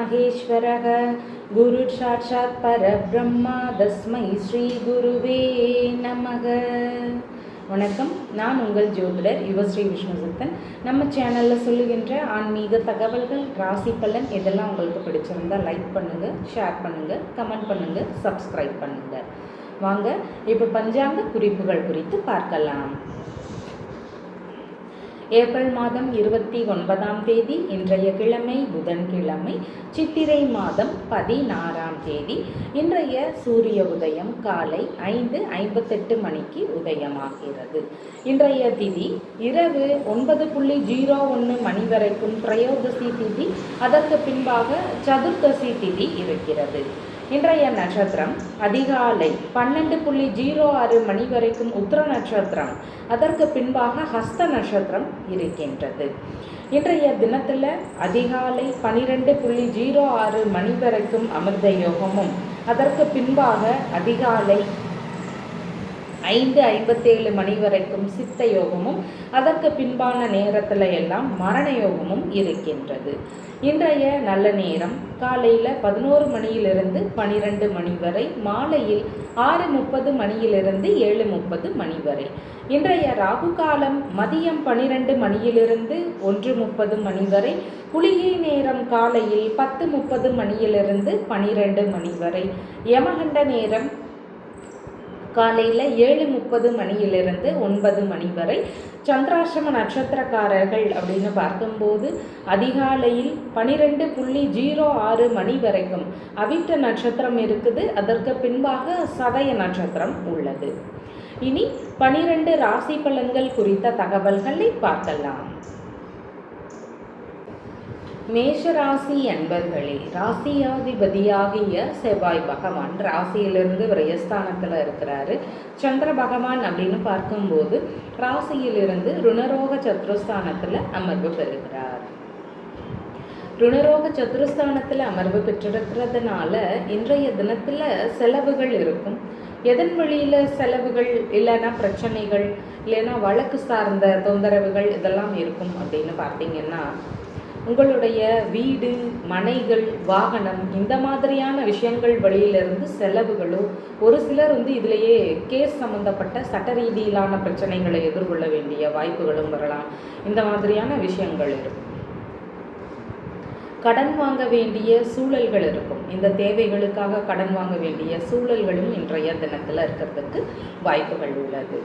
महेश्वरः गुरुः साक्षात् परब्रह्मा तस्मै ஸ்ரீ குருவே நமக. வணக்கம், நான் உங்கள் ஜோதிடர் யுவஸ்ரீ விஷ்ணுசித்தன். நம்ம சேனலில் சொல்லுகின்ற ஆன்மீக தகவல்கள், ராசி பலன் இதெல்லாம் உங்களுக்கு பிடிச்சிருந்தால் லைக் பண்ணுங்கள், ஷேர் பண்ணுங்கள், கமெண்ட் பண்ணுங்கள், சப்ஸ்கிரைப் பண்ணுங்கள். வாங்க இப்போ பஞ்சாங்க குறிப்புகள் குறித்து பார்க்கலாம். ஏப்ரல் மாதம் 29ஆம் தேதி இன்றைய கிழமை புதன்கிழமை, சித்திரை மாதம் 16ஆம் தேதி. இன்றைய சூரிய உதயம் காலை 5:58 மணிக்கு உதயமாகிறது. இன்றைய திதி இரவு 9:01 மணி வரைக்கும் பிரயோதசி திதி, அதற்கு பின்பாக சதுர்தசி திதி இருக்கிறது. இன்றைய நட்சத்திரம் அதிகாலை 12:06 மணி வரைக்கும் உத்திர நட்சத்திரம், அதற்கு பின்பாக ஹஸ்த நட்சத்திரம் இருக்கின்றது. இன்றைய தினத்தில் அதிகாலை 12:06 மணி வரைக்கும் அமிர்த யோகமும், அதற்கு பின்பாக அதிகாலை 5:57 மணி வரைக்கும் சித்த யோகமும், அதற்கு பின்பான நேரத்தில் எல்லாம் மரண யோகமும் இருக்கின்றது. இன்றைய நல்ல நேரம் காலையில் 11 மணியிலிருந்து 12 மணி வரை, மாலையில் 6:30 மணியிலிருந்து 7:30 மணி வரை. இன்றைய ராகு காலம் மதியம் 12 மணியிலிருந்து 1:30 மணி வரை, குளிகை நேரம் காலையில் 10:30 மணியிலிருந்து 12 மணி வரை, யமகண்ட நேரம் காலையில் 7:30 மணியிலிருந்து 9 மணி வரை. சந்திராசிரம நட்சத்திரக்காரர்கள் அப்படின்னு பார்க்கும்போது அதிகாலையில் 12:06 மணி வரைக்கும் அவிட்ட நட்சத்திரம் இருக்குது, அதற்கு பின்பாக சதய நட்சத்திரம் உள்ளது. இனி 12 ராசி பலன்கள் குறித்த தகவல்களை பார்க்கலாம். மேஷராசி அன்பர்களே, ராசியாதிபதியாகிய செவ்வாய் பகவான் ராசியிலிருந்து விரயஸ்தானத்தில் இருக்கிறாரு. சந்திர பகவான் அப்படின்னு பார்க்கும்போது ராசியிலிருந்து ருணரோக சத்ருஸ்தானத்தில் அமர்வு பெறுகிறார். ருணரோக சத்ருஸ்தானத்தில் அமர்வு பெற்றிருக்கிறதுனால இன்றைய தினத்தில் செலவுகள் இருக்கும். எதன் வழியில் செலவுகள் இல்லைன்னா பிரச்சனைகள், இல்லைன்னா வழக்கு சார்ந்த தொந்தரவுகள் இதெல்லாம் இருக்கும் அப்படின்னு பார்த்தீங்கன்னா, உங்களுடைய வீடு, மனைகள், வாகனம் இந்த மாதிரியான விஷயங்கள் வழியிலிருந்து செலவுகளோ, ஒரு சிலர் இதிலேயே கேஸ் சம்மந்தப்பட்ட சட்ட ரீதியிலான பிரச்சனைகளை எதிர்கொள்ள வேண்டிய வாய்ப்புகளும் வரலாம். இந்த மாதிரியான விஷயங்கள் இருக்கும். கடன் வாங்க வேண்டிய சூழல்கள் இருக்கும். இந்த தேவைகளுக்காக கடன் வாங்க வேண்டிய சூழல்களும் இன்றைய தினத்தில் இருக்கிறதுக்கு வாய்ப்புகள் உள்ளது.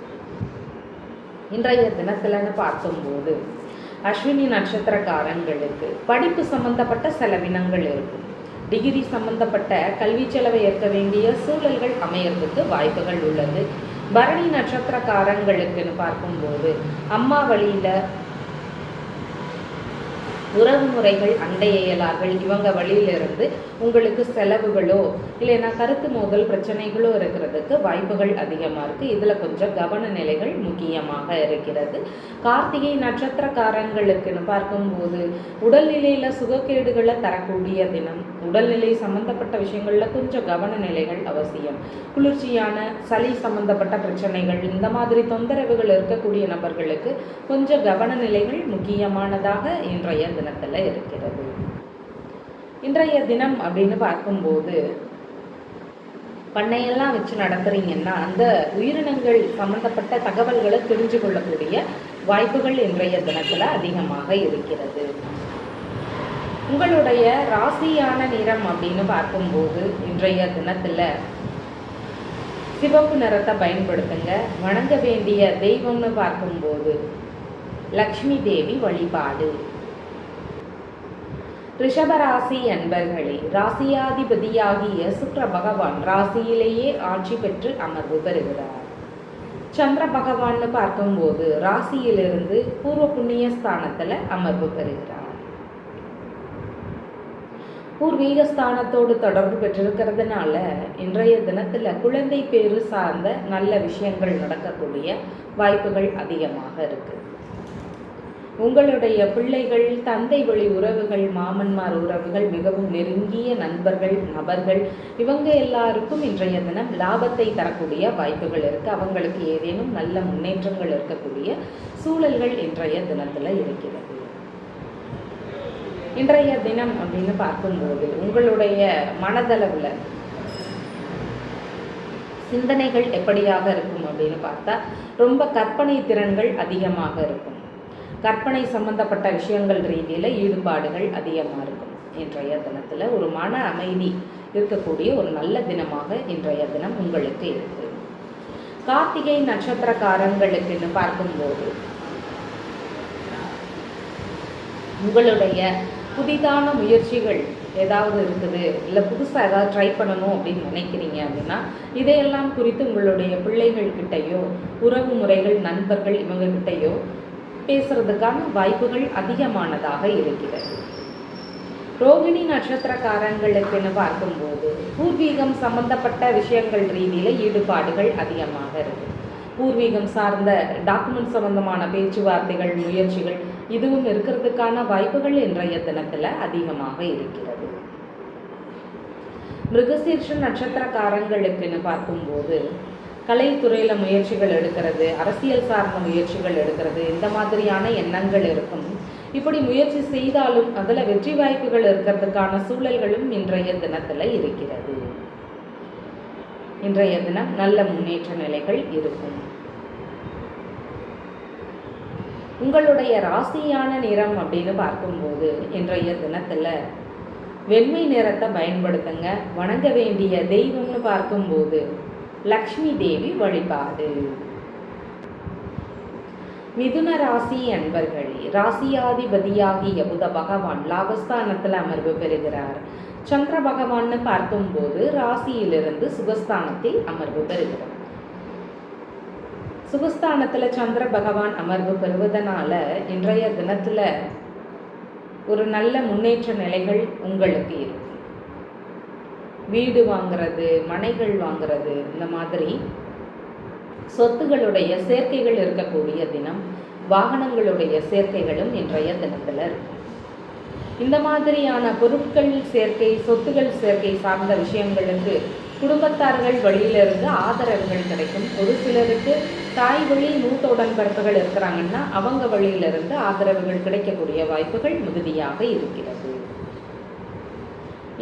இன்றைய தினத்தில்னு பார்க்கும்போது அஸ்வினி நட்சத்திரக்காரங்களுக்கு படிப்பு சம்பந்தப்பட்ட செலவினங்கள் இருக்கும். டிகிரி சம்பந்தப்பட்ட கல்வி செலவை ஏற்க வேண்டிய சூழல்கள் அமையறதுக்கு வாய்ப்புகள் உள்ளது. பரணி நட்சத்திரக்காரங்களுக்குன்னு பார்க்கும்போது அம்மா வழியில் உறவு முறைகள், அண்டையலார்கள் இவங்க வழியிலிருந்து உங்களுக்கு செலவுகளோ இல்லைன்னா கருத்து மோதல் பிரச்சனைகளோ இருக்கிறதுக்கு வாய்ப்புகள் அதிகமாக இருக்குது. இதில் கொஞ்சம் கவன நிலைகள் முக்கியமாக இருக்கிறது. கார்த்திகை நட்சத்திரக்காரங்களுக்குன்னு பார்க்கும்போது உடல்நிலையில் சுகக்கேடுகளை தரக்கூடிய தினம். உடல்நிலை சம்பந்தப்பட்ட விஷயங்களில் கொஞ்சம் கவன நிலைகள் அவசியம். குளிர்ச்சியான சளி சம்பந்தப்பட்ட பிரச்சனைகள், இந்த மாதிரி தொந்தரவுகள் இருக்கக்கூடிய நபர்களுக்கு கொஞ்சம் கவன நிலைகள் முக்கியமானதாக இன்றைய தினத்தில் இருக்கிறது. இன்றைய தினம் அப்படின்னு பார்க்கும்போது பண்ணையெல்லாம் வச்சு நடத்துறீங்கன்னா அந்த உயிரினங்கள் சம்பந்தப்பட்ட தகவல்களை தெரிஞ்சு கொள்ளக்கூடிய வாய்ப்புகள் இன்றைய தினத்தில் அதிகமாக இருக்கிறது. உங்களுடைய ராசியான நிறம் அப்படின்னு பார்க்கும்போது இன்றைய தினத்தில் சிவப்பு நிறத்தை பயன்படுத்துங்க. வணங்க வேண்டிய தெய்வம்னு பார்க்கும்போது லக்ஷ்மி தேவி வழிபாடு. ரிஷபராசி அன்பர்களே, ராசியாதிபதியாகிய சுக்கிர பகவான் ராசியிலேயே ஆட்சி பெற்று அமர்வு பெறுகிறார். சந்திர பகவான்னு பார்க்கும்போது ராசியிலிருந்து பூர்வ புண்ணிய ஸ்தானத்தில் அமர்வு பெறுகிறார். பூர்வீக ஸ்தானத்தோடு தொடர்பு பெற்றிருக்கிறதுனால இன்றைய தினத்தில் குழந்தை பேரு சார்ந்த நல்ல விஷயங்கள் நடக்கக்கூடிய வாய்ப்புகள் அதிகமாக இருக்கு. உங்களுடைய பிள்ளைகள், தந்தை வழி உறவுகள், மாமன்மார் உறவுகள், மிகவும் நெருங்கிய நபர்கள் இவங்க எல்லாருக்கும் இன்றைய தினம் லாபத்தை தரக்கூடிய வாய்ப்புகள் இருக்குது. அவங்களுக்கு ஏதேனும் நல்ல முன்னேற்றங்கள் இருக்கக்கூடிய சூழல்கள் இன்றைய தினத்தில் இருக்கிறது. இன்றைய தினம் அப்படின்னு பார்க்கும்போது உங்களுடைய மனதளவில் சிந்தனைகள் எப்படியாக இருக்கும் அப்படின்னு பார்த்தா ரொம்ப கற்பனை திறன்கள் அதிகமாக இருக்கும். கற்பனை சம்பந்தப்பட்ட விஷயங்கள் ரீதியில் ஈடுபாடுகள் அதிகமாக இருக்கும். இன்றைய தினத்தில் ஒரு மன அமைதி இருக்கக்கூடிய ஒரு நல்ல தினமாக இன்றைய தினம் உங்களுக்கு இருக்கு. கார்த்திகை நட்சத்திரக்காரங்களுக்குன்னு பார்க்கும்போது உங்களுடைய புதிதான முயற்சிகள் ஏதாவது இருக்குது, இல்லை புதுசாக ஏதாவது ட்ரை பண்ணணும் அப்படின்னு நினைக்கிறீங்க அப்படின்னா இதையெல்லாம் குறித்து உங்களுடைய பிள்ளைகள்கிட்டையோ உறவு முறைகள் நண்பர்கள் இவங்ககிட்டையோ பேசுறதுக்கான வாய்ப்புகள் அதிகமானதாக இருக்கிறது. ரோகிணி நட்சத்திரக்காரங்களுக்குன்னு பார்க்கும்போது பூர்வீகம் சம்பந்தப்பட்ட விஷயங்கள் ரீதியில் ஈடுபாடுகள் அதிகமாக இருக்கு. பூர்வீகம் சார்ந்த டாக்குமெண்ட் சம்பந்தமான பேச்சுவார்த்தைகள் முயற்சிகள் இதுவும் இருக்கிறதுக்கான வாய்ப்புகள் இன்றைய தினத்தில் அதிகமாக இருக்கிறது. மிருகசீர்ஷ நட்சத்திரக்காரங்களுக்குன்னு பார்க்கும்போது கலைத்துறையில் முயற்சிகள் எடுக்கிறது, அரசியல் சார்ந்த முயற்சிகள் எடுக்கிறது, இந்த மாதிரியான எண்ணங்கள் இருக்கும். இப்படி முயற்சி செய்தாலும் அதில் வெற்றி வாய்ப்புகள் இருக்கிறதுக்கான சூழல்களும் இன்றைய தினத்தில் இருக்கிறது. இன்றைய தினம் நல்ல முன்னேற்ற நிலைகள் இருக்கும். உங்களுடைய ராசியான நிறம் அப்படின்னு பார்க்கும்போது இன்றைய தினத்தில் வெண்மை நிறத்தை பயன்படுத்துங்க. வணங்க வேண்டிய தெய்வம்னு பார்க்கும்போது லக்ஷ்மி தேவி வழிபாடு. மிதுன ராசி அன்பர்களே, ராசியாதிபதியாகிய புத பகவான் லாபஸ்தானத்தில் அமர்வு பெறுகிறார். சந்திர பகவான்னு பார்க்கும்போது ராசியிலிருந்து சுகஸ்தானத்தில் அமர்வு பெறுகிறார். சுகஸ்தானத்தில் சந்திர பகவான் அமர்வு பெறுவதனால இன்றைய தினத்தில் ஒரு நல்ல முன்னேற்ற நிலைகள் உங்களுக்கு இருக்கும். வீடு வாங்கிறது, மனைகள் வாங்கிறது, இந்த மாதிரி சொத்துகளுடைய சேர்க்கைகள் இருக்கக்கூடிய தினம். வாகனங்களுடைய சேர்க்கைகளும் இன்றைய தினத்தில் இருக்கும். இந்த மாதிரியான பொருட்கள் சேர்க்கை, சொத்துகள் சேர்க்கை சார்ந்த விஷயங்களுக்கு குடும்பத்தார்கள் வழியிலிருந்து ஆதரவுகள் கிடைக்கும். ஒரு சிலருக்கு தாய் வழி மூத்த உடன்பிறப்புகள் இருக்கிறாங்கன்னா அவங்க வழியிலிருந்து ஆதரவுகள் கிடைக்கக்கூடிய வாய்ப்புகள் மிகுதியாக இருக்கிறது.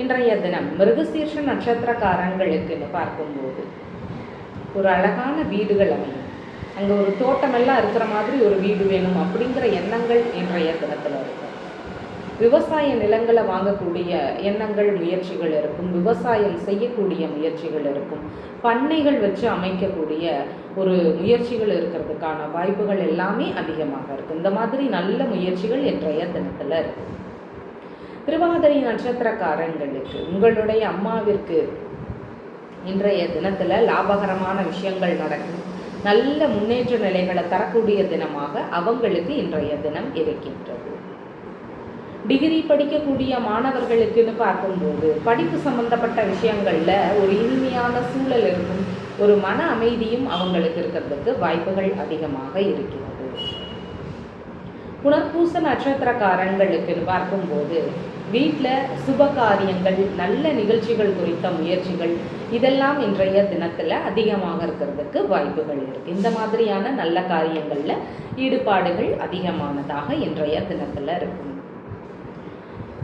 இன்றைய தினம் மிருகசீர்ஷ நட்சத்திரக்காரங்களுக்குன்னு பார்க்கும்போது ஒரு அழகான வீடுகள் அமையும். அங்கே ஒரு தோட்டமெல்லாம் இருக்கிற மாதிரி ஒரு வீடு வேணும் அப்படிங்கிற எண்ணங்கள் இன்றைய தினத்தில் இருக்கும். விவசாய நிலங்களை வாங்கக்கூடிய எண்ணங்கள் முயற்சிகள் இருக்கும். விவசாயம் செய்யக்கூடிய முயற்சிகள் இருக்கும். பண்ணைகள் வச்சு அமைக்கக்கூடிய ஒரு முயற்சிகள் இருக்கிறதுக்கான வாய்ப்புகள் எல்லாமே அதிகமாக இருக்கும். இந்த மாதிரி நல்ல முயற்சிகள் இன்றைய தினத்தில் இருக்கும். திருவாதிரை நட்சத்திரக்காரங்களுக்கு உங்களுடைய அம்மாவிற்கு இன்றைய தினத்தில் லாபகரமான விஷயங்கள் நடக்கும். நல்ல முன்னேற்ற நிலைகளை தரக்கூடிய தினமாக அவங்களுக்கு இன்றைய தினம் இருக்கின்றது. டிகிரி படிக்கக்கூடிய மாணவர்களுக்குன்னு பார்க்கும்போது படிப்பு சம்பந்தப்பட்ட விஷயங்களில் ஒரு இனிமையான சூழல் இருக்கும். ஒரு மன அமைதியும் அவங்களுக்கு இருக்கிறதுக்கு வாய்ப்புகள் அதிகமாக இருக்கிறது. புனர்பூச நட்சத்திரக்காரங்களுக்குன்னு பார்க்கும்போது வீட்டில் சுப காரியங்கள், நல்ல நிகழ்ச்சிகள் குறித்த முயற்சிகள் இதெல்லாம் இன்றைய தினத்தில் அதிகமாக இருக்கிறதுக்கு வாய்ப்புகள் இருக்குது. இந்த மாதிரியான நல்ல காரியங்களில் ஈடுபாடுகள் அதிகமானதாக இன்றைய தினத்தில் இருக்கும்.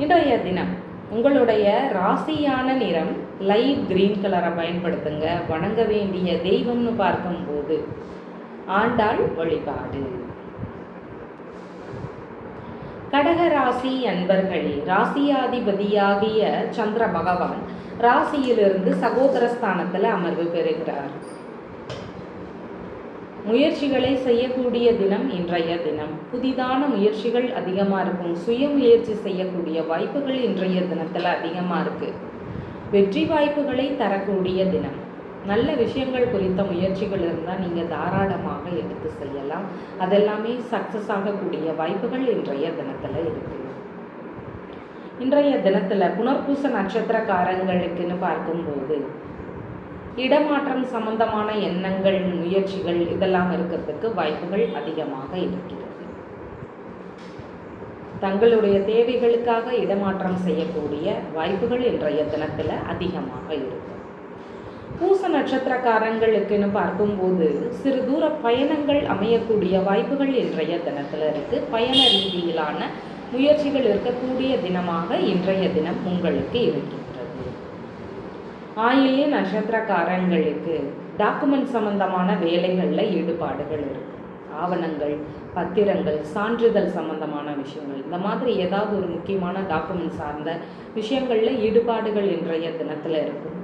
இன்றைய தினம் உங்களுடைய ராசியான நிறம் லைட் கிரீன் கலரை பயன்படுத்துங்க. வணங்க வேண்டிய தெய்வம்னு பார்க்கும்போது ஆண்டாள் வழிபாடு. கடகராசி அன்பர்களே, ராசியாதிபதியாகிய சந்திர பகவான் ராசியிலிருந்து சகோதரஸ்தானத்தில் அமர்வு பெறுகிறார். முயற்சிகளை செய்யக்கூடிய தினம் இன்றைய தினம். புதிதான முயற்சிகள் அதிகமாக இருக்கும். சுய முயற்சி செய்யக்கூடிய வாய்ப்புகள் இன்றைய தினத்தில் அதிகமாக இருக்குது. வெற்றி வாய்ப்புகளை தரக்கூடிய தினம். நல்ல விஷயங்கள் குறித்த முயற்சிகள் இருந்தால் நீங்கள் தாராளமாக எடுத்து செய்யலாம். அதெல்லாமே சக்ஸஸ் ஆகக்கூடிய வாய்ப்புகள் இன்றைய தினத்தில் இருக்குது. இன்றைய தினத்தில் புனர்பூச நட்சத்திரக்காரங்களுக்குன்னு பார்க்கும்போது இடமாற்றம் சம்பந்தமான எண்ணங்கள், முயற்சிகள் இதெல்லாம் இருக்கிறதுக்கு வாய்ப்புகள் அதிகமாக இருக்கிறது. தங்களுடைய தேவைகளுக்காக இடமாற்றம் செய்யக்கூடிய வாய்ப்புகள் இன்றைய தினத்தில் அதிகமாக இருக்கும். பூச நட்சத்திரக்காரங்களுக்குன்னு பார்க்கும்போது சிறு தூர பயணங்கள் அமையக்கூடிய வாய்ப்புகள் இன்றைய தினத்தில் இருக்குது. பயண ரீதியிலான முயற்சிகள் இருக்கக்கூடிய தினமாக இன்றைய தினம் உங்களுக்கு இருக்கின்றது. ஆயில்ய நட்சத்திரக்காரங்களுக்கு டாக்குமெண்ட் சம்பந்தமான வேலைகளில் ஈடுபாடுகள் இருக்கும். ஆவணங்கள், பத்திரங்கள், சான்றிதழ் சம்பந்தமான விஷயங்கள், இந்த மாதிரி ஏதாவது ஒரு முக்கியமான டாக்குமெண்ட் சார்ந்த விஷயங்களில் ஈடுபாடுகள் இன்றைய தினத்தில் இருக்கும்.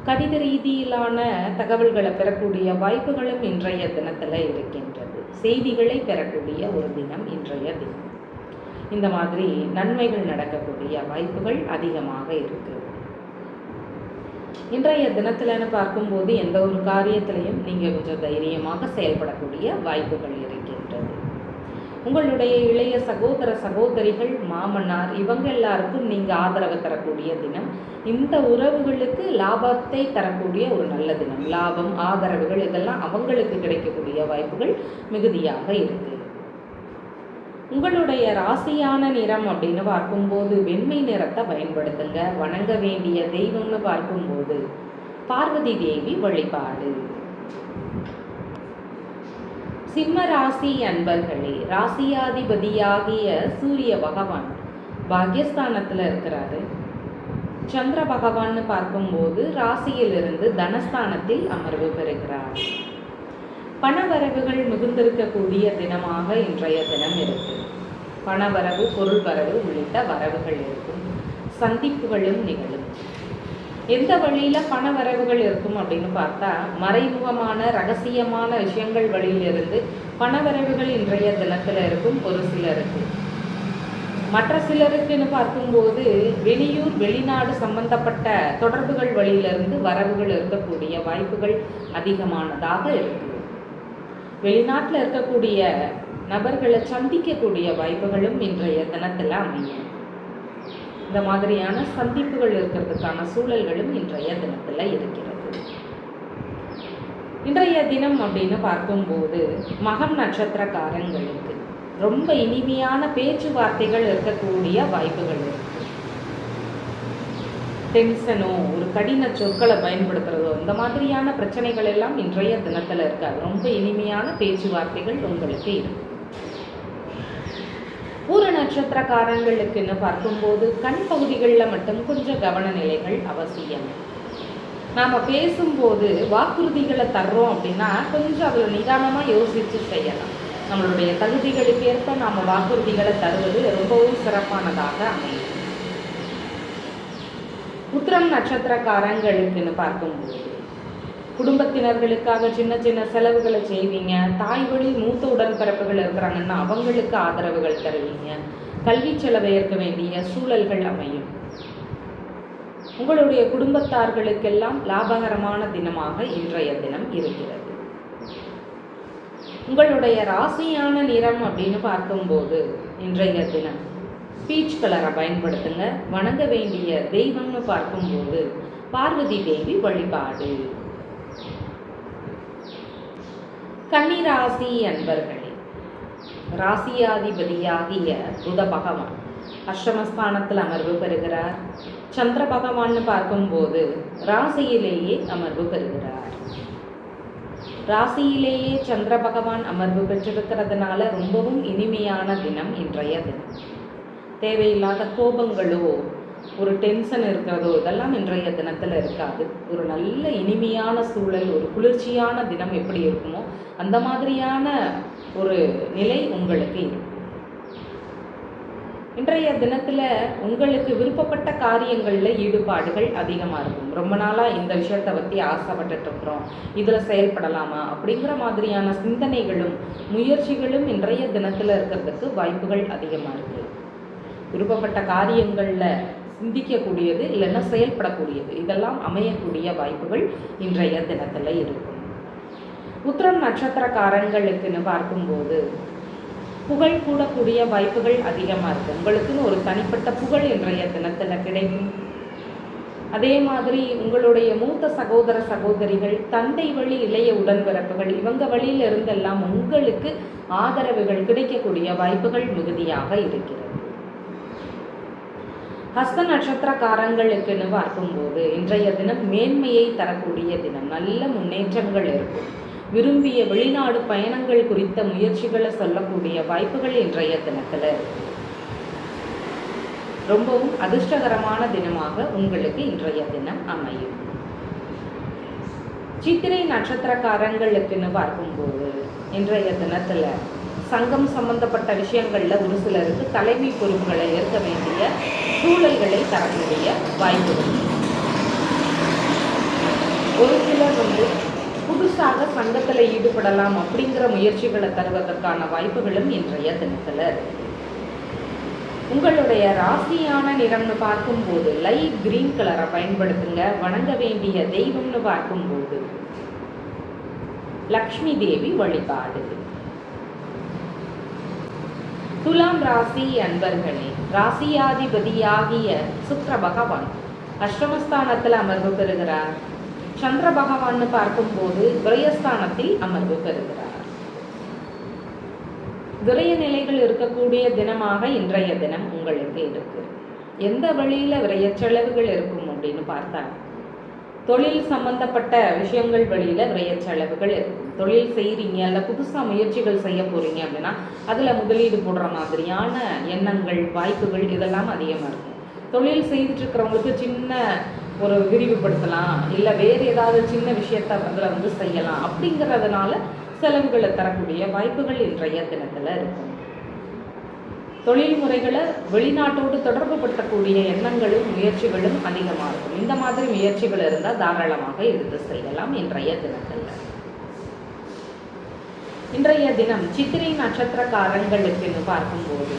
கடித ரீதியிலான தகவல்களை பெறக்கூடிய வாய்ப்புகளும் இன்றைய தினத்தில் இருக்கின்றது. செய்திகளை பெறக்கூடிய ஒரு தினம் இன்றைய தினம். இந்த மாதிரி நன்மைகள் நடக்கக்கூடிய வாய்ப்புகள் அதிகமாக இருக்குது. இன்றைய தினத்தில்னு பார்க்கும்போது எந்த ஒரு காரியத்திலையும் நீங்கள் கொஞ்சம் தைரியமாக செயல்படக்கூடிய வாய்ப்புகள் இருக்கின்றது. உங்களுடைய இளைய சகோதர சகோதரிகள், மாமனார், இவங்க எல்லாருக்கும் நீங்கள் ஆதரவு தரக்கூடிய தினம். இந்த உறவுகளுக்கு லாபத்தை தரக்கூடிய ஒரு நல்ல தினம். லாபம், ஆதரவுகள் இதெல்லாம் அவங்களுக்கு கிடைக்கக்கூடிய வாய்ப்புகள் மிகுதியாக இருக்குது. உங்களுடைய ராசியான நிறம் அப்படின்னு பார்க்கும்போது வெண்மை நிறத்தை பயன்படுத்துங்க. வணங்க வேண்டிய தெய்வம்னு பார்க்கும்போது பார்வதி தேவி வழிபாடு. சிம்ம ராசி அன்பர்களே, ராசியாதிபதியாகிய சூரிய பகவான் பாக்யஸ்தானத்தில் இருக்கிறாரு. சந்திர பகவான்னு பார்க்கும்போது ராசியிலிருந்து தனஸ்தானத்தில் அமர்வு பெறுகிறார். பணவரவுகள் மிகுந்திருக்கக்கூடிய தினமாக இன்றைய தினம் இருக்கு. பணவரவு, பொருள் வரவு உள்ளிட்ட வரவுகள் இருக்கும். சந்திப்புகளும் நிகழும். எந்த வழியில் பணவரவுகள் இருக்கும் அப்படின்னு பார்த்தா, மறைமுகமான ரகசியமான விஷயங்கள் வழியிலிருந்து பணவரவுகள் இன்றைய தினத்தில் இருக்கும் ஒரு சிலருக்கு. மற்ற சிலருக்குன்னு பார்க்கும்போது வெளியூர், வெளிநாடு சம்பந்தப்பட்ட தொடர்புகள் வழியிலிருந்து வரவுகள் இருக்கக்கூடிய வாய்ப்புகள் அதிகமானதாக இருக்குது. வெளிநாட்டில் இருக்கக்கூடிய நபர்களை சந்திக்கக்கூடிய வாய்ப்புகளும் இன்றைய தினத்தில் அமையும். இந்த மாதிரியான சந்திப்புகள் இருக்கிறதுக்கான சூழல்களும் இன்றைய தினத்தில் இருக்கிறது. இன்றைய தினம் அப்படின்னு பார்க்கும்போது மகம் நட்சத்திரக்காரங்களுக்கு ரொம்ப இனிமையான பேச்சுவார்த்தைகள் இருக்கக்கூடிய வாய்ப்புகள் இருக்கு. டென்ஷனோ, ஒரு கடின சொற்களை பயன்படுத்துறதோ, இந்த மாதிரியான பிரச்சனைகள் எல்லாம் இன்றைய தினத்தில் இருக்காது. ரொம்ப இனிமையான பேச்சுவார்த்தைகள் உங்களுக்கு இருக்கு. பூர நட்சத்திரக்காரங்களுக்குன்னு பார்க்கும்போது கண் பகுதிகளில் மட்டும் கொஞ்சம் கவன நிலைகள் அவசியம். நாம் பேசும்போது வாக்குறுதிகளை தர்றோம் அப்படின்னா கொஞ்சம் அதில் நிதானமாக யோசித்து செய்யலாம். நம்மளுடைய தகுதிகளுக்கு ஏற்ப நாம் வாக்குறுதிகளை தருவது ரொம்பவும் சிறப்பானதாக அமையும். உத்திரம் நட்சத்திரக்காரங்களுக்குன்னு பார்க்கும்போது குடும்பத்தினர்களுக்காக சின்ன சின்ன செலவுகளை செய்வீங்க. தாய் வழி மூத்த உடன்பிறப்புகள் இருக்கிறாங்கன்னா அவங்களுக்கு ஆதரவுகள் தருவீங்க. கல்வி செலவை ஏற்க வேண்டிய சூழல்கள் அமையும். உங்களுடைய குடும்பத்தார்களுக்கெல்லாம் லாபகரமான தினமாக இன்றைய தினம் இருக்கிறது. உங்களுடைய ராசியான நிறம் அப்படின்னு பார்க்கும்போது இன்றைய தினம் பீச் கலரை பயன்படுத்துங்க. வணங்க வேண்டிய தெய்வம்னு பார்க்கும்போது பார்வதி தேவி வழிபாடு. கன்னிராசி அன்பர்களே, ராசியாதிபதியாகிய புத பகவான் அஷ்டமஸ்தானத்தில் அமர்வு பெறுகிறார். சந்திர பகவான்னு பார்க்கும்போது ராசியிலேயே அமர்வு பெறுகிறார். ராசியிலேயே சந்திர பகவான் அமர்வு பெற்றிருக்கிறதுனால ரொம்பவும் இனிமையான தினம் இன்றைய தினம். தேவையில்லாத கோபங்களோ, ஒரு டென்ஷன் இருக்கிறதோ இதெல்லாம் இன்றைய தினத்தில் இருக்காது. ஒரு நல்ல இனிமையான சூழல், ஒரு குளிர்ச்சியான தினம் எப்படி இருக்குமோ அந்த மாதிரியான ஒரு நிலை உங்களுக்கு இருக்கும். இன்றைய தினத்தில் உங்களுக்கு விருப்பப்பட்ட காரியங்களில் ஈடுபாடுகள் அதிகமாக இருக்கும். ரொம்ப நாளாக இந்த விஷயத்தை பற்றி ஆசைப்பட்டுருக்குறோம், இதில் செயல்படலாமா அப்படிங்கிற மாதிரியான சிந்தனைகளும் முயற்சிகளும் இன்றைய தினத்தில் இருக்கிறதுக்கு வாய்ப்புகள் அதிகமாக இருக்குது. விருப்பப்பட்ட காரியங்களில் சிந்திக்கக்கூடியது இல்லைன்னா செயல்படக்கூடியது இதெல்லாம் அமையக்கூடிய வாய்ப்புகள் இன்றைய தினத்தில் இருக்கும். உத்திரம் நட்சத்திரக்காரங்களுக்குன்னு பார்க்கும்போது புகழ் கூடக்கூடிய வாய்ப்புகள் அதிகமாக இருக்குது. உங்களுக்குன்னு ஒரு தனிப்பட்ட புகழ் இன்றைய தினத்தில் கிடைக்கும். அதே மாதிரி உங்களுடைய மூத்த சகோதர சகோதரிகள், தந்தை வழி இளைய உடன்பிறப்புகள் இவங்க வழியில் இருந்தெல்லாம் உங்களுக்கு ஆதரவுகள் கிடைக்கக்கூடிய வாய்ப்புகள் மிகுதியாக இருக்கிறது. ஹஸ்த நட்சத்திரக்காரங்களுக்குன்னு பார்க்கும்போது இன்றைய தினம் மேன்மையை தரக்கூடிய தினம். நல்ல முன்னேற்றங்கள் இருக்கும். விரும்பிய வெளிநாடு பயணங்கள் குறித்த முயற்சிகளை சொல்லக்கூடிய வாய்ப்புகள் இன்றைய தினத்தில் இருக்கும். ரொம்பவும் அதிர்ஷ்டகரமான தினமாக உங்களுக்கு இன்றைய தினம் அமையும். சித்திரை நட்சத்திரக்காரங்களுக்குன்னு பார்க்கும்போது இன்றைய தினத்தில் சங்கம் சம்பந்தப்பட்ட விஷயங்களில் ஒரு சிலருக்கு தலைமை பொறுப்புகளை ஏற்க வேண்டிய சூழல்களை தரக்கூடிய வாய்ப்புகள். ஒரு சிலர் புதுசாக சங்கத்தில் ஈடுபடலாம் அப்படிங்கிற முயற்சிகளை தருவதற்கான வாய்ப்புகளும் இன்றைய தினத்தில் இருக்கு. உங்களுடைய ராசியான நிறம்னு பார்க்கும்போது லைட் கிரீன் கலரை பயன்படுத்துங்க. வணங்க வேண்டிய தெய்வம்னு பார்க்கும்போது லக்ஷ்மி தேவி வழிபாடு. துலாம் ராசி அன்பர்களே, ராசியாதிபதியாகிய சுக்கிர பகவான் அஷ்டமஸ்தானத்தில் அமர்வு பெறுகிறார். சந்திர பகவான் பார்க்கும்போது விரயஸ்தானத்தில் அமர்வு பெறுகிறார். விரய நிலைகள் இருக்கக்கூடிய தினமாக இன்றைய தினம் உங்களுக்கு இருக்கு. எந்த வழியில விரய செலவுகள் இருக்கும் அப்படின்னு பார்த்தா, தொழில் சம்பந்தப்பட்ட விஷயங்கள் வழியில விரய செலவுகள் இருக்கும். தொழில் செய்கிறீங்க அல்ல புதுசாக முயற்சிகள் செய்ய போறீங்க அப்படின்னா அதில் முதலீடு போடுற மாதிரியான எண்ணங்கள், வாய்ப்புகள் இதெல்லாம் அதிகமாக இருக்கும். தொழில் செய்துட்டு இருக்கிறவங்களுக்கு சின்ன ஒரு விரிவுபடுத்தலாம், இல்லை வேறு ஏதாவது சின்ன விஷயத்த அதில் செய்யலாம் அப்படிங்கிறதுனால செலவுகளை தரக்கூடிய வாய்ப்புகள் இன்றைய தினத்தில் இருக்கும். தொழில் முறைகளை வெளிநாட்டோடு தொடர்பு படுத்தக்கூடிய எண்ணங்களும் முயற்சிகளும் அதிகமாக இருக்கும். இந்த மாதிரி முயற்சிகள் இருந்தால் தாராளமாக எடுத்து செய்யலாம் இன்றைய தினத்தில். இன்றைய தினம் சித்திரை நட்சத்திரக்காரங்களுக்கு பார்க்கும்போது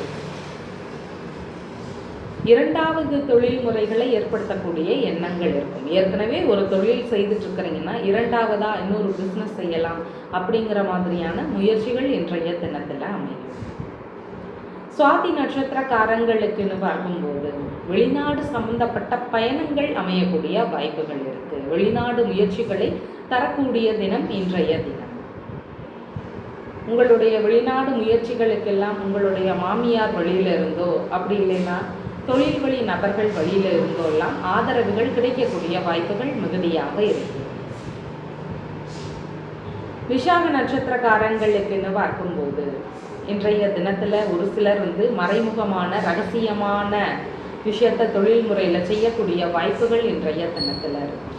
இரண்டாவது தொழில் முறைகளை ஏற்படுத்தக்கூடிய எண்ணங்கள் இருக்கும். ஏற்கனவே ஒரு தொழில் செய்துட்டு இருக்கிறீங்கன்னா இரண்டாவதா இன்னொரு பிஸ்னஸ் செய்யலாம் அப்படிங்கிற மாதிரியான முயற்சிகள் இன்றைய தினத்தில் அமையும். சுவாதி நட்சத்திரக்காரங்களுக்குன்னு பார்க்கும்போது வெளிநாடு சம்பந்தப்பட்ட பயணங்கள் அமையக்கூடிய வாய்ப்புகள் இருக்கு. வெளிநாடு முயற்சிகளை தரக்கூடிய தினம் இன்றைய தினம். உங்களுடைய வெளிநாடு முயற்சிகளுக்கெல்லாம் உங்களுடைய மாமியார் வழியில இருந்தோ அப்படி இல்லைன்னா தொழில் வழி நபர்கள் வழியில இருந்தோல்லாம் ஆதரவுகள் கிடைக்கக்கூடிய வாய்ப்புகள் மிகுதியாக இருக்கு. விஷாக நட்சத்திரக்காரங்களுக்குன்னு பார்க்கும்போது இன்றைய தினத்துல ஒரு சிலர் மறைமுகமான ரகசியமான விஷயத்த தொழில் முறையில செய்யக்கூடிய வாய்ப்புகள் இன்றைய தினத்துல இருக்கு.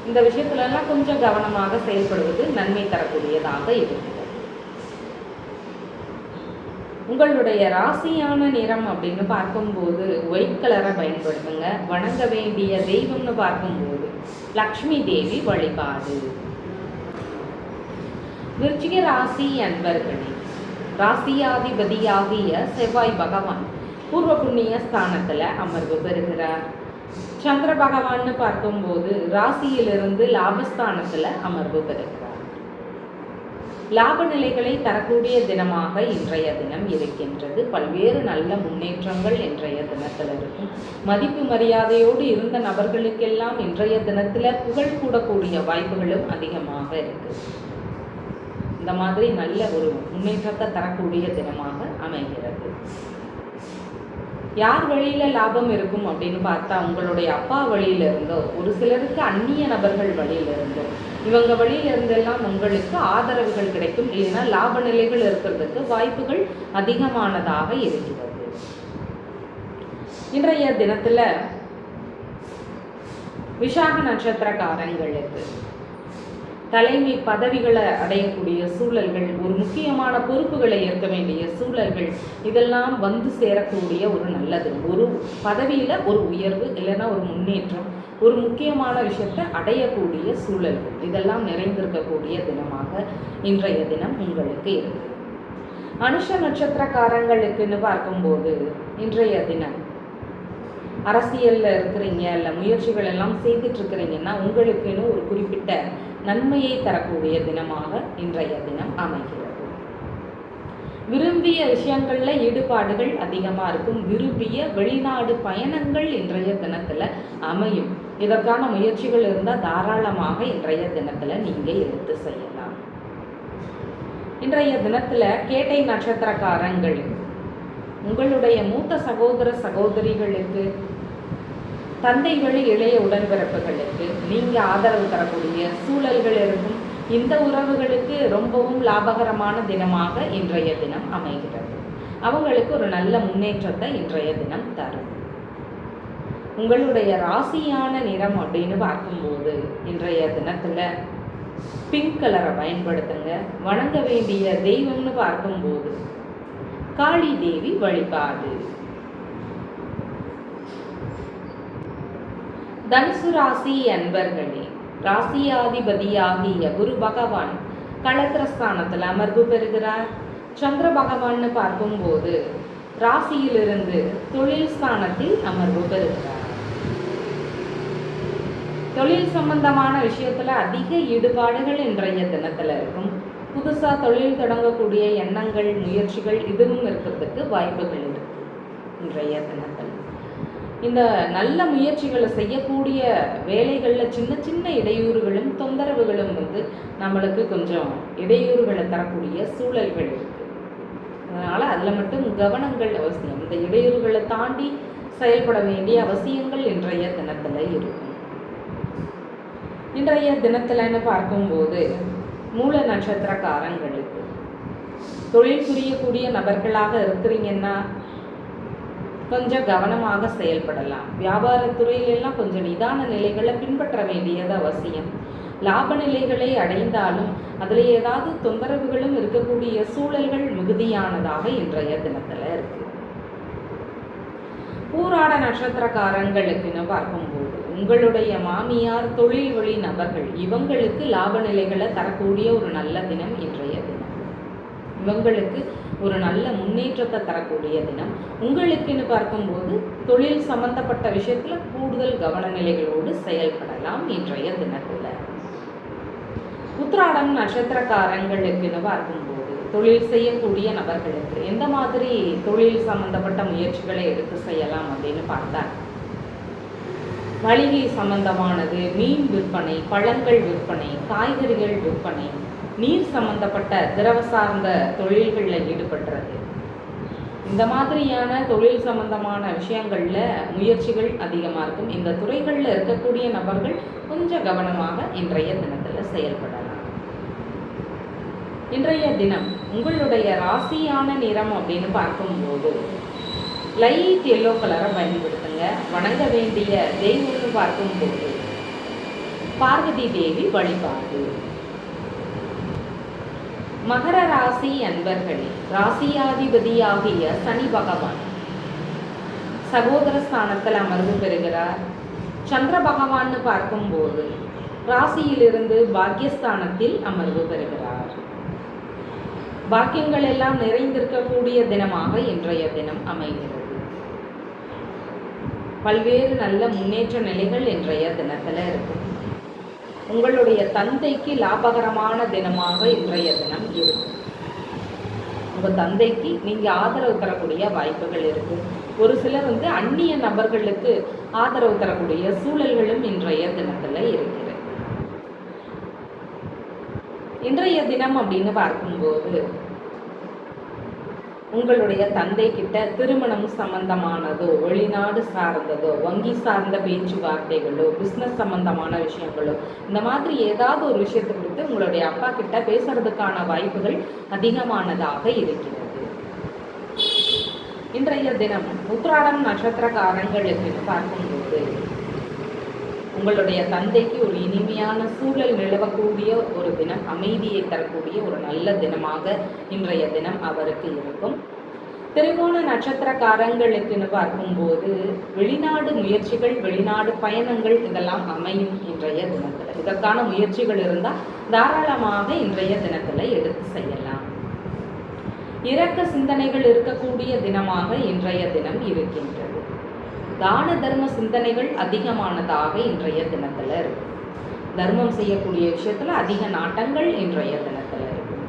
இந்த விஷயத்துலலாம் கொஞ்சம் கவனமாக செயல்படுவது நன்மை தரக்கூடியதாக இருக்கு. உங்களுடைய ராசியான நிறம் அப்படின்னு பார்க்கும்போது ஒயிட் கலரை பயன்படுத்துங்க. வணங்க வேண்டிய தெய்வம்னு பார்க்கும்போது லக்ஷ்மி தேவி வழிபாடு. விருச்சிக ராசி அன்பர்களே, ராசியாதிபதியாகிய செவ்வாய் பகவான் பூர்வ புண்ணிய ஸ்தானத்துல அமர்வு பெறுகிறார். சந்திர பகவான்னு பார்க்கும்போது ராசியிலிருந்து லாபஸ்தானத்துல அமர்வு பெறுகிறார். லாப நிலைகளை தரக்கூடிய தினமாக இன்றைய தினம் இருக்கின்றது. பல்வேறு நல்ல முன்னேற்றங்கள் இன்றைய தினத்தில் இருக்கும். மதிப்பு மரியாதையோடு இருந்த நபர்களுக்கெல்லாம் இன்றைய தினத்தில் புகழ் கூடக்கூடிய வாய்ப்புகளும் அதிகமாக இருக்கு. இந்த மாதிரி நல்ல ஒரு முன்னேற்றத்தை தரக்கூடிய தினமாக அமைகிறது. யார் வழியில லாபம் இருக்கும் அப்படின்னு பார்த்தா உங்களுடைய அப்பா வழியில இருந்தோ, ஒரு சிலருக்கு அந்நிய நபர்கள் வழியில இருந்தோ, இவங்க வழியில இருந்தெல்லாம் உங்களுக்கு ஆதரவுகள் கிடைக்கும். இல்லைன்னா லாப நிலைகள் இருக்கிறதுக்கு வாய்ப்புகள் அதிகமானதாக இருக்கிறது. இன்றைய தினத்துல விஷாக நட்சத்திரக்காரங்களுக்கு தலைமை பதவிகளை அடையக்கூடிய சூழல்கள், ஒரு முக்கியமான பொறுப்புகளை ஏற்க வேண்டிய சூழல்கள் இதெல்லாம் சேரக்கூடிய ஒரு நல்லது. ஒரு பதவியில் ஒரு உயர்வு இல்லைன்னா ஒரு முன்னேற்றம், ஒரு முக்கியமான விஷயத்தை அடையக்கூடிய சூழல்கள் இதெல்லாம் நிறைந்திருக்கக்கூடிய தினமாக இன்றைய தினம் உங்களுக்கு இருக்கு. அனுஷ நட்சத்திரக்காரங்களுக்குன்னு பார்க்கும்போது இன்றைய தினம் அரசியலில் இருக்கிறீங்க இல்லை முயற்சிகள் எல்லாம் செய்துட்டு இருக்கிறீங்கன்னா உங்களுக்குன்னு ஒரு குறிப்பிட்ட நன்மையை தரக்கூடிய தினமாக இன்றைய தினம் அமைகிறது. விரும்பிய விஷயங்கள்ல ஈடுபாடுகள் அதிகமாக இருக்கும். விரும்பிய வெளிநாடு பயணங்கள் இன்றைய தினத்துல அமையும். இதற்கான முயற்சிகள் இருந்தால் தாராளமாக இன்றைய தினத்துல நீங்க எடுத்து செய்யலாம். இன்றைய தினத்துல கேட்டை நட்சத்திரக்காரங்கள் உங்களுடைய மூத்த சகோதர சகோதரிகளுக்கு, தந்தை வழி இளைய உடன்பிறப்புகளுக்கு நீங்க ஆதரவு தரக்கூடிய சூழல்கள் இருக்கும். இந்த உறவுகளுக்கு ரொம்பவும் லாபகரமான தினமாக இன்றைய தினம் அமைகிறது. அவங்களுக்கு ஒரு நல்ல முன்னேற்றத்தை இன்றைய தினம் தரும். உங்களுடைய ராசியான நிறம் அப்படின்னு பார்க்கும்போது இன்றைய தினத்தில் பிங்க் கலரை பயன்படுத்துங்க. வணங்க வேண்டிய தெய்வம்னு பார்க்கும்போது காளி தேவி வழிபாடு. தனுசு ராசி அன்பர்களே, ராசியாதிபதியாகிய குரு பகவான் களத்திரஸ்தானத்தில் அமர்வு பெறுகிறார். சந்திர பகவான்னு பார்க்கும்போது ராசியிலிருந்து தொழில் ஸ்தானத்தில் அமர்வு பெறுகிறார். தொழில் சம்பந்தமான விஷயத்துல அதிக ஈடுபாடுகள் இன்றைய தினத்துல இருக்கும். புதுசா தொழில் தொடங்கக்கூடிய எண்ணங்கள், முயற்சிகள் இதுவும் இருக்கிறதுக்கு வாய்ப்புகள் இருக்கு இன்றைய தினத்தில். இந்த நல்ல முயற்சிகளை செய்யக்கூடிய வேலைகளில் சின்ன சின்ன இடையூறுகளும் தொந்தரவுகளும் நம்மளுக்கு கொஞ்சம் இடையூறுகளை தரக்கூடிய சூழல்கள் இருக்கு. அதனால அதில் மட்டும் கவனங்கள் அவசியம். இந்த இடையூறுகளை தாண்டி செயல்பட வேண்டிய அவசியங்கள் இன்றைய தினத்தில் இருக்கும். இன்றைய தினத்தில்னு பார்க்கும்போது மூல நட்சத்திரக்காரங்களுக்கு தொழில் புரியக்கூடிய நபர்களாக இருக்கிறீங்கன்னா கொஞ்சம் கவனமாக செயல்படலாம். வியாபாரத்துறையிலெல்லாம் கொஞ்சம் நிதான நிலைகளை பின்பற்ற வேண்டியது அவசியம். லாப நிலைகளை அடைந்தாலும் அதில் ஏதாவது தொந்தரவுகளும் இருக்கக்கூடிய சூழல்கள் மிகுதியானதாக இன்றைய தினத்தில் இருக்கு. பூராட நட்சத்திரக்காரங்களுக்குன்னு பார்க்கும்போது உங்களுடைய மாமியார், தொழில் வழி நபர்கள் இவங்களுக்கு லாப நிலைகளை தரக்கூடிய ஒரு நல்ல தினம் இன்றைய தினம். இவங்களுக்கு ஒரு நல்ல முன்னேற்றத்தை தரக்கூடிய தினம். உங்களுக்குன்னு பார்க்கும்போது தொழில் சம்பந்தப்பட்ட விஷயத்துல கூடுதல் கவன நிலைகளோடு செயல்படலாம் இன்றைய தினத்துல. உத்திராடம் நட்சத்திரக்காரங்களுக்குன்னு பார்க்கும்போது தொழில் செய்யக்கூடிய நபர்களுக்கு எந்த மாதிரி தொழில் சம்பந்தப்பட்ட முயற்சிகளை எடுத்து செய்யலாம் அப்படின்னு பார்த்தா, மளிகை சம்பந்தமானது, மீன் விற்பனை, பழங்கள் விற்பனை, காய்கறிகள் விற்பனை, நீர் சம்பந்தப்பட்ட திரவ சார்ந்த தொழில்களில் ஈடுபடுறது, இந்த மாதிரியான தொழில் சம்பந்தமான விஷயங்கள்ல முயற்சிகள் அதிகமாக இருக்கும். இந்த துறைகளில் இருக்கக்கூடிய நபர்கள் கொஞ்சம் கவனமாக இன்றைய தினத்தில் செயல்படலாம். இன்றைய தினம் உங்களுடைய ராசியான நிறம் அப்படின்னு பார்க்கும்போது லைட் எல்லோ கலரை பயன்படுத்துங்க. வணங்க வேண்டிய தெய்வம்னு பார்க்கும்போது பார்வதி தேவி வழிபாடு. மகர ராசி அன்பர்களே, ராசியாதிபதியாகிய சனி பகவான் சகோதர ஸ்தானத்தில் அமர்வு பெறுகிறார். சந்திர பகவான்னு பார்க்கும்போது ராசியிலிருந்து பாக்கியஸ்தானத்தில் அமர்வு பெறுகிறார். பாக்கியங்கள் எல்லாம் நிறைந்திருக்கக்கூடிய தினமாக இன்றைய தினம் அமைகிறது. பல்வேறு நல்ல முன்னேற்ற நிலைகள் இன்றைய தினத்துல இருக்கும். உங்களுடைய தந்தைக்கு லாபகரமான தினமாக இன்றைய தினம் இருக்கும். உங்க தந்தைக்கு நீங்க ஆதரவு தரக்கூடிய வாய்ப்புகள் இருக்கு. ஒரு சிலர் அந்நிய நபர்களுக்கு ஆதரவு தரக்கூடிய சூழல்களும் இன்றைய தினத்துல இருக்கிறது. இன்றைய தினம் அப்படின்னு பார்க்கும்போது உங்களுடைய தந்தை கிட்ட திருமணம் சம்பந்தமானதோ, வெளிநாடு சார்ந்ததோ, வங்கி சார்ந்த பேச்சுவார்த்தைகளோ, பிஸ்னஸ் சம்பந்தமான விஷயங்களோ, இந்த மாதிரி ஏதாவது ஒரு விஷயத்தை குறித்து உங்களுடைய அப்பா கிட்ட பேசுறதுக்கான வாய்ப்புகள் அதிகமானதாக இருக்கிறது. இன்றைய தினம் உத்திராடம் நட்சத்திரக்காரங்களுக்கு பார்க்கும்போது உங்களுடைய தந்தைக்கு ஒரு இனிமையான சூழல் நிலவக்கூடிய ஒரு தினம், அமைதியை தரக்கூடிய ஒரு நல்ல தினமாக இன்றைய தினம் அவருக்கு இருக்கும். திருவோண நட்சத்திரக்காரங்களுக்குன்னு பார்க்கும்போது வெளிநாடு முயற்சிகள், வெளிநாடு பயணங்கள் இதெல்லாம் அமையும் இன்றைய தினத்துல. இதற்கான முயற்சிகள் இருந்தால் தாராளமாக இன்றைய தினத்துல எடுத்து செய்யலாம். இரக்க சிந்தனைகள் இருக்கக்கூடிய தினமாக இன்றைய தினம் இருக்கின்றது. தான தர்ம சிந்தனைகள் அதிகமானதாக இன்றைய தினத்துல இருக்கும். தர்மம் செய்யக்கூடிய விஷயத்துல அதிக நாட்டங்கள் இன்றைய தினத்துல இருக்கும்.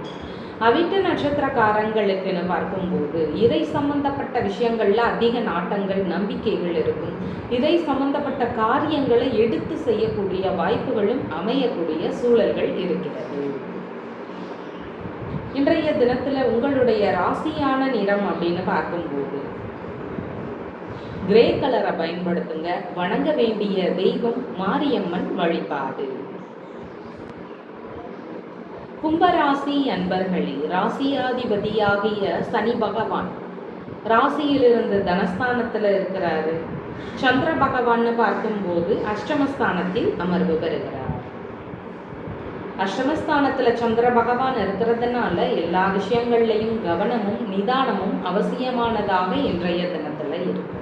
அவிட்ட நட்சத்திரக்காரங்களுக்குன்னு பார்க்கும்போது இறை சம்பந்தப்பட்ட விஷயங்கள்ல அதிக நாட்டங்கள், நம்பிக்கைகள் இருக்கும். இறை சம்பந்தப்பட்ட காரியங்களை எடுத்து செய்யக்கூடிய வாய்ப்புகளும் அமையக்கூடிய சூழல்கள் இருக்கிறது. இன்றைய தினத்துல உங்களுடைய ராசியான நிறம் அப்படின்னு பார்க்கும்போது கிரே கலரை பயன்படுத்துங்க. வணங்க வேண்டிய தெய்வம் மாரியம்மன் வழிபாடு. கும்பராசி அன்பர்களே, ராசியாதிபதியாகிய சனி பகவான் ராசியிலிருந்து தனஸ்தானத்தில் இருக்கிறாரு. சந்திர பகவான்னு பார்க்கும்போது அஷ்டமஸ்தானத்தில் அமர்வு பெறுகிறார். அஷ்டமஸ்தானத்தில் சந்திர பகவான் இருக்கிறதுனால எல்லா விஷயங்கள்லையும் கவனமும் நிதானமும் அவசியமானதாக இன்றைய தினத்தில் இருக்கும்.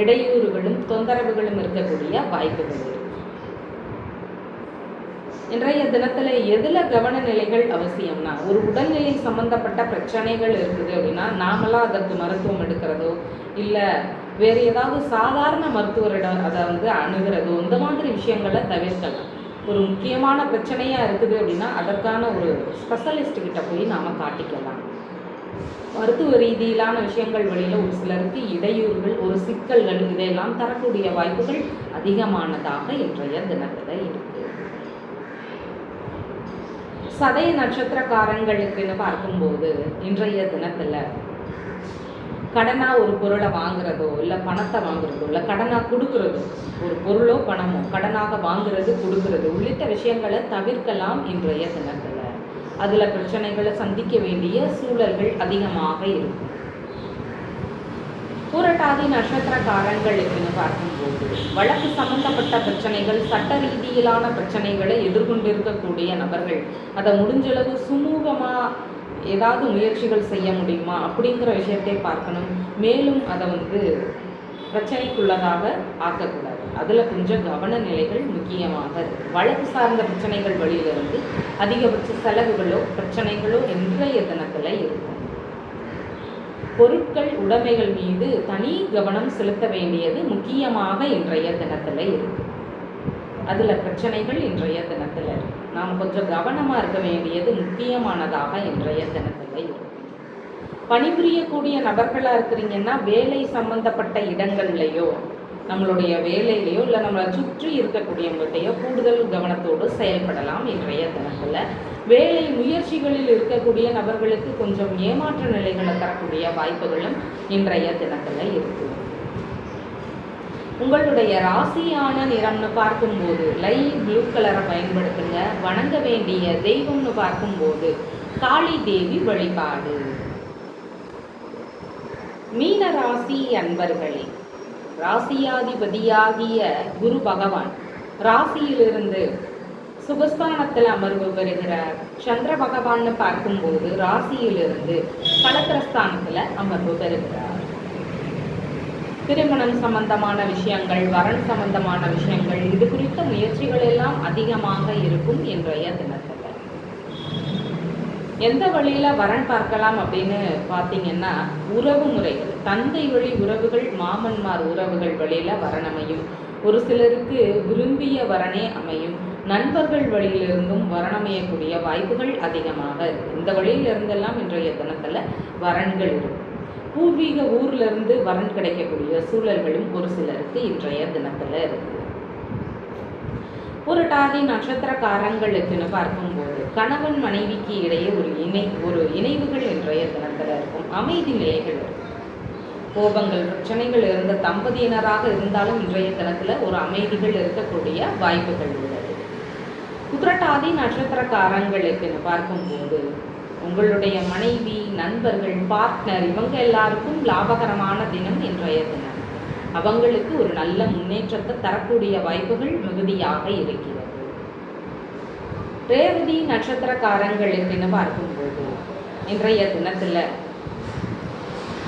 இடையூறுகளும் தொந்தரவுகளும் இருக்கக்கூடிய வாய்ப்புகள் இருக்கு. இன்றைய தினத்தில் எதில் கவன நிலைகள் அவசியம்னா, ஒரு உடல்நிலை சம்பந்தப்பட்ட பிரச்சனைகள் இருக்குது அப்படின்னா நாமெல்லாம் அதற்கு மருத்துவம் எடுக்கிறதோ இல்லை வேறு ஏதாவது சாதாரண மருத்துவரிடம் அதை அணுகிறதோ இந்த மாதிரி விஷயங்களை தவிர்க்கலாம். ஒரு முக்கியமான பிரச்சனையாக இருக்குது அப்படின்னா அதற்கான ஒரு ஸ்பெஷலிஸ்ட் கிட்ட போய் நாம் காட்டிக்கலாம். மருத்துவ ரீதியிலான விஷயங்கள் வழியில் ஒரு சிலருக்கு இடையூறுகள், ஒரு சிக்கல்கள் இதையெல்லாம் தரக்கூடிய வாய்ப்புகள் அதிகமானதாக இன்றைய தினத்தில் இருக்குது. சதய நட்சத்திரக்காரங்களுக்குன்னு பார்க்கும்போது இன்றைய தினத்தில் கடனாக ஒரு பொருளை வாங்குறதோ இல்லை பணத்தை வாங்குறதோ இல்லை கடனாக கொடுக்கறதோ, ஒரு பொருளோ பணமோ கடனாக வாங்குறது கொடுக்கறது உள்ளிட்ட விஷயங்களை தவிர்க்கலாம். இன்றைய தினத்தில் அதில் பிரச்சனைகளை சந்திக்க வேண்டிய சூழல்கள் அதிகமாக இருக்கும். பூரட்டாதி நட்சத்திரக்காரங்களுக்குன்னு பார்க்கும்போது வழக்கு சம்பந்தப்பட்ட பிரச்சனைகள், சட்ட ரீதியிலான பிரச்சனைகளை எதிர்கொண்டிருக்கக்கூடிய நபர்கள் அதை முடிஞ்சளவு சுமூகமாக ஏதாவது முயற்சிகள் செய்ய முடியுமா அப்படிங்கிற விஷயத்தை பார்க்கணும். மேலும் அதை பிரச்சனைக்குள்ளதாக ஆக்கக்கூடாது. அதில் கொஞ்சம் கவன நிலைகள் முக்கியமாக இருக்குது. வழக்கு சார்ந்த பிரச்சனைகள் வழியிலிருந்து அதிகபட்ச செலவுகளோ பிரச்சனைகளோ இன்றைய தினத்தில் இருக்கும். பொருட்கள் உடைமைகள் மீது தனி கவனம் செலுத்த வேண்டியது முக்கியமாக இன்றைய தினத்தில் இருக்குது. அதில் பிரச்சனைகள் இன்றைய தினத்தில் இருக்குது. நாம் கொஞ்சம் கவனமாக இருக்க வேண்டியது முக்கியமானதாக இன்றைய தினத்தில் இருக்கும். பணிபுரியக்கூடிய நபர்களாக இருக்கிறீங்கன்னா வேலை சம்பந்தப்பட்ட இடங்கள்லையோ நம்மளுடைய வேலையிலையோ இல்லை நம்மளை சுற்றி இருக்கக்கூடியவங்கள்ட்டையோ கூடுதல் கவனத்தோடு செயல்படலாம். இன்றைய தினத்தில் வேலை முயற்சிகளில் இருக்கக்கூடிய நபர்களுக்கு கொஞ்சம் ஏமாற்ற நிலைகளை தரக்கூடிய வாய்ப்புகளும் இன்றைய தினத்தில் இருக்குது. உங்களுடைய ராசியான நிறம்னு பார்க்கும்போது லைட் ப்ளூ கலரை பயன்படுத்துங்க. வணங்க வேண்டிய தெய்வம்னு பார்க்கும்போது காளி தேவி வழிபாடு. மீன ராசி அன்பர்களே, ராசியாதிபதியாகிய குரு பகவான் ராசியிலிருந்து சுகஸ்தானத்தில் அமர்வு பெறுகிறார். சந்திர பகவான்னு பார்க்கும்போது ராசியிலிருந்து கலத்திரஸ்தானத்தில் அமர்வு பெறுகிறார். திருமணம் சம்பந்தமான விஷயங்கள், வரன் சம்பந்தமான விஷயங்கள், இது குறித்த முயற்சிகள் எல்லாம் அதிகமாக இருக்கும் இன்றைய தினத்தில். எந்த வழியில் வரன் பார்க்கலாம் அப்படின்னு பார்த்தீங்கன்னா, உறவு முறைகள், தந்தை வழி உறவுகள், மாமன்மார் உறவுகள் வழியில் வரன் அமையும். ஒரு சிலருக்கு விரும்பிய வரனே அமையும். நண்பர்கள் வழியிலிருந்தும் வரணமையக்கூடிய வாய்ப்புகள் அதிகமாக இருக்குது. இந்த வழியிலிருந்தெல்லாம் இன்றைய தினத்தில் வரன்கள் இருக்கும். பூர்வீக ஊர்லேருந்து வரன் கிடைக்கக்கூடிய சூழல்களும் ஒரு சிலருக்கு இன்றைய தினத்தில் இருக்குது. புரட்டாதி நட்சத்திரக்காரங்களுக்குன்னு பார்க்கும்போது கணவன் மனைவிக்கு இடையே ஒரு இணைவுகள் இன்றைய தினத்தில் இருக்கும். அமைதி நிலைகள் இருக்கும். கோபங்கள், பிரச்சனைகள் இருந்த தம்பதியினராக இருந்தாலும் இன்றைய தினத்தில் ஒரு அமைதிகள் இருக்கக்கூடிய வாய்ப்புகள் உள்ளது. புரட்டாதி நட்சத்திரக்காரங்களுக்குன்னு பார்க்கும்போது உங்களுடைய மனைவி, நண்பர்கள், பார்ட்னர் இவங்க எல்லாருக்கும் லாபகரமான தினம் இன்றைய தினம். அவங்களுக்கு ஒரு நல்ல முன்னேற்றத்தை தரக்கூடிய வாய்ப்புகள் மிகுதியாக இருக்கிறது. ரேவதி நட்சத்திரக்காரங்களுக்குன்னு பார்க்கும்போது இன்றைய தினத்தில்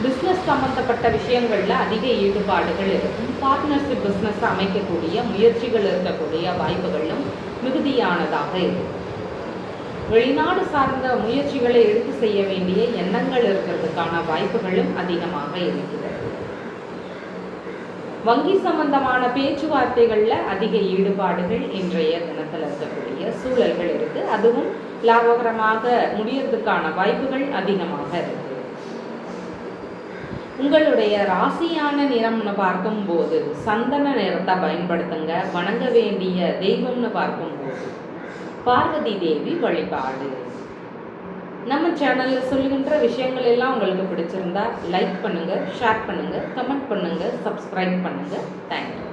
பிஸ்னஸ் சம்பந்தப்பட்ட விஷயங்களில் அதிக ஈடுபாடுகள் இருக்கும். பார்ட்னர்ஷிப் பிஸ்னஸ் அமைக்கக்கூடிய முயற்சிகள் இருக்கக்கூடிய வாய்ப்புகளும் மிகுதியானதாக இருக்கும். வெளிநாடு சார்ந்த முயற்சிகளை எடுத்து செய்ய வேண்டிய எண்ணங்கள் இருக்கிறதுக்கான வாய்ப்புகளும் அதிகமாக இருக்கிறது. வங்கி சம்பந்தமான பேச்சுவார்த்தைகளில் அதிக ஈடுபாடுகள் இன்றைய தினத்தில் இருக்கக்கூடிய சூழல்கள் இருக்குது. அதுவும் லாபகரமாக முடியறதுக்கான வாய்ப்புகள் அதிகமாக இருக்குது. உங்களுடைய ராசியான நிறம்னு பார்க்கும்போது சந்தன நிறத்தை பயன்படுத்துங்க. வணங்க வேண்டிய தெய்வம்னு பார்க்கும்போது பார்வதி தேவி வழிபாடு. நம்ம சேனலில் சொல்லுகின்ற விஷயங்கள் எல்லாம் உங்களுக்கு பிடிச்சிருந்தா லைக் பண்ணுங்கள், ஷேர் பண்ணுங்கள், கமெண்ட் பண்ணுங்கள், சப்ஸ்கிரைப் பண்ணுங்கள். தேங்க்யூ.